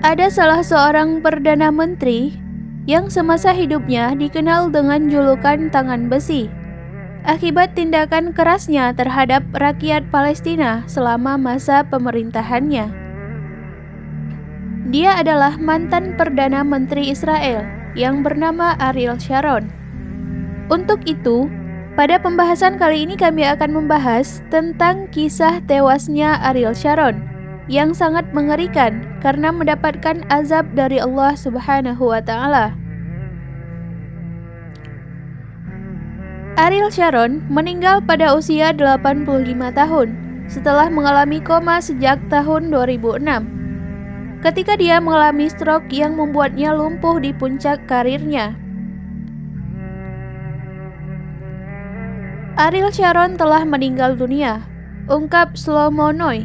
Ada salah seorang Perdana Menteri yang semasa hidupnya dikenal dengan julukan tangan besi akibat tindakan kerasnya terhadap rakyat Palestina selama masa pemerintahannya. Dia adalah mantan Perdana Menteri Israel yang bernama Ariel Sharon. Untuk itu, pada pembahasan kali ini kami akan membahas tentang kisah tewasnya Ariel Sharon yang sangat mengerikan karena mendapatkan azab dari Allah Subhanahu wa Ta'ala. Ariel Sharon meninggal pada usia 85 tahun setelah mengalami koma sejak tahun 2006. Ketika dia mengalami stroke yang membuatnya lumpuh di puncak karirnya. Ariel Sharon telah meninggal dunia, ungkap Shlomo Noy,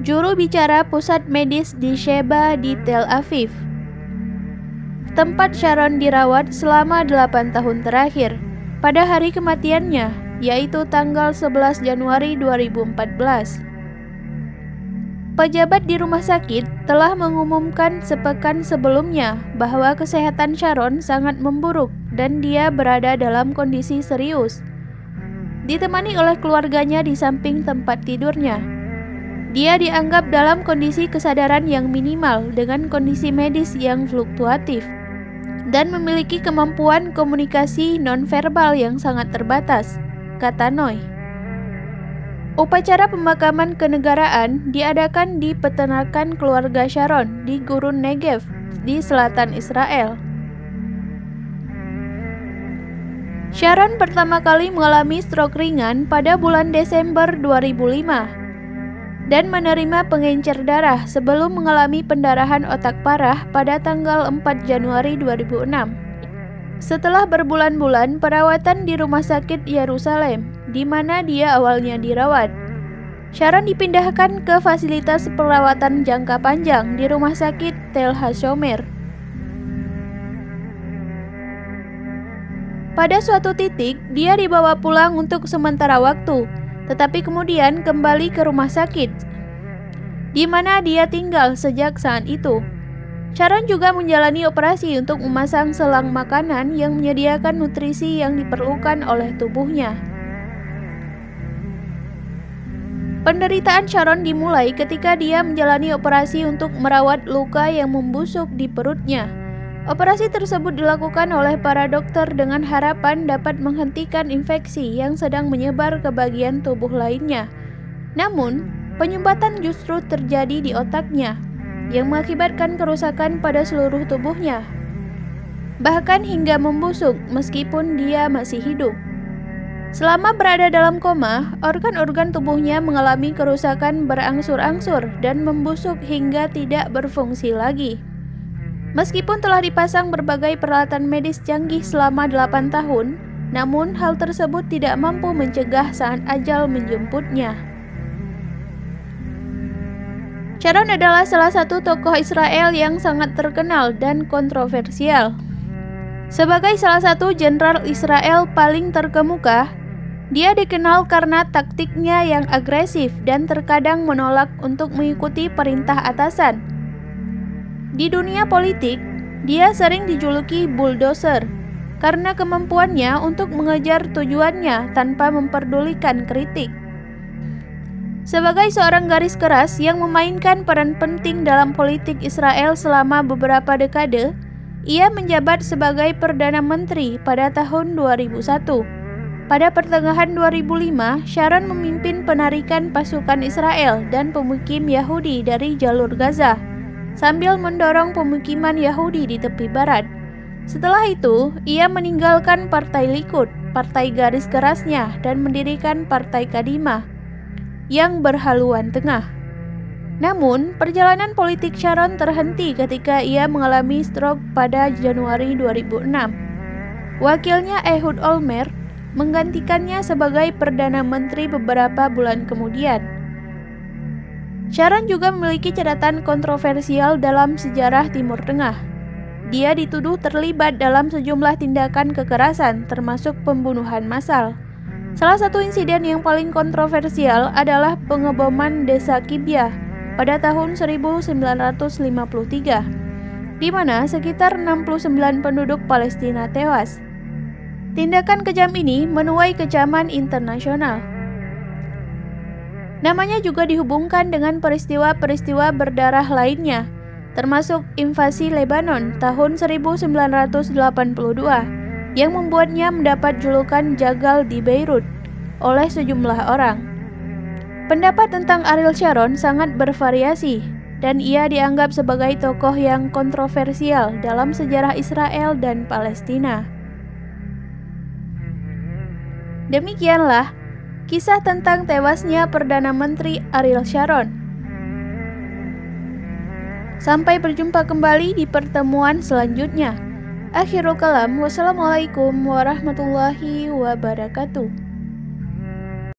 juru bicara pusat medis di Sheba di Tel Aviv. Tempat Sharon dirawat selama 8 tahun terakhir pada hari kematiannya, yaitu tanggal 11 Januari 2014. Pejabat di rumah sakit telah mengumumkan sepekan sebelumnya bahwa kesehatan Sharon sangat memburuk dan dia berada dalam kondisi serius, ditemani oleh keluarganya di samping tempat tidurnya. Dia dianggap dalam kondisi kesadaran yang minimal dengan kondisi medis yang fluktuatif dan memiliki kemampuan komunikasi nonverbal yang sangat terbatas, kata Noy. Upacara pemakaman kenegaraan diadakan di peternakan keluarga Sharon di Gurun Negev di selatan Israel. Sharon pertama kali mengalami stroke ringan pada bulan Desember 2005 dan menerima pengencer darah sebelum mengalami pendarahan otak parah pada tanggal 4 Januari 2006. Setelah berbulan-bulan perawatan di Rumah Sakit Yerusalem, di mana dia awalnya dirawat, Sharon dipindahkan ke fasilitas perawatan jangka panjang di Rumah Sakit Tel HaShomer. Pada suatu titik, dia dibawa pulang untuk sementara waktu, tetapi kemudian kembali ke rumah sakit, di mana dia tinggal sejak saat itu. Sharon juga menjalani operasi untuk memasang selang makanan yang menyediakan nutrisi yang diperlukan oleh tubuhnya. Penderitaan Sharon dimulai ketika dia menjalani operasi untuk merawat luka yang membusuk di perutnya. Operasi tersebut dilakukan oleh para dokter dengan harapan dapat menghentikan infeksi yang sedang menyebar ke bagian tubuh lainnya. Namun, penyumbatan justru terjadi di otaknya, yang mengakibatkan kerusakan pada seluruh tubuhnya, bahkan hingga membusuk meskipun dia masih hidup. Selama berada dalam koma, organ-organ tubuhnya mengalami kerusakan berangsur-angsur dan membusuk hingga tidak berfungsi lagi. Meskipun telah dipasang berbagai peralatan medis canggih selama 8 tahun, namun hal tersebut tidak mampu mencegah saat ajal menjemputnya. Sharon adalah salah satu tokoh Israel yang sangat terkenal dan kontroversial. Sebagai salah satu jenderal Israel paling terkemuka, dia dikenal karena taktiknya yang agresif dan terkadang menolak untuk mengikuti perintah atasan. Di dunia politik, dia sering dijuluki bulldozer karena kemampuannya untuk mengejar tujuannya tanpa memperdulikan kritik. Sebagai seorang garis keras yang memainkan peran penting dalam politik Israel selama beberapa dekade, ia menjabat sebagai Perdana Menteri pada tahun 2001. Pada pertengahan 2005, Sharon memimpin penarikan pasukan Israel dan pemukim Yahudi dari jalur Gaza, sambil mendorong pemukiman Yahudi di tepi barat. Setelah itu, ia meninggalkan Partai Likud, partai garis kerasnya, dan mendirikan Partai Kadimah, yang berhaluan tengah. Namun, perjalanan politik Sharon terhenti ketika ia mengalami stroke pada Januari 2006. Wakilnya Ehud Olmert menggantikannya sebagai Perdana Menteri beberapa bulan kemudian. Sharon juga memiliki catatan kontroversial dalam sejarah Timur Tengah. Dia dituduh terlibat dalam sejumlah tindakan kekerasan, termasuk pembunuhan massal. Salah satu insiden yang paling kontroversial adalah pengeboman desa Kibyah pada tahun 1953, di mana sekitar 69 penduduk Palestina tewas. Tindakan kejam ini menuai kecaman internasional. Namanya juga dihubungkan dengan peristiwa-peristiwa berdarah lainnya, termasuk invasi Lebanon tahun 1982 yang membuatnya mendapat julukan Jagal di Beirut oleh sejumlah orang. Pendapat tentang Ariel Sharon sangat bervariasi, dan ia dianggap sebagai tokoh yang kontroversial dalam sejarah Israel dan Palestina. Demikianlah kisah tentang tewasnya Perdana Menteri Ariel Sharon. Sampai berjumpa kembali di pertemuan selanjutnya. Akhirul kalam, wassalamualaikum warahmatullahi wabarakatuh.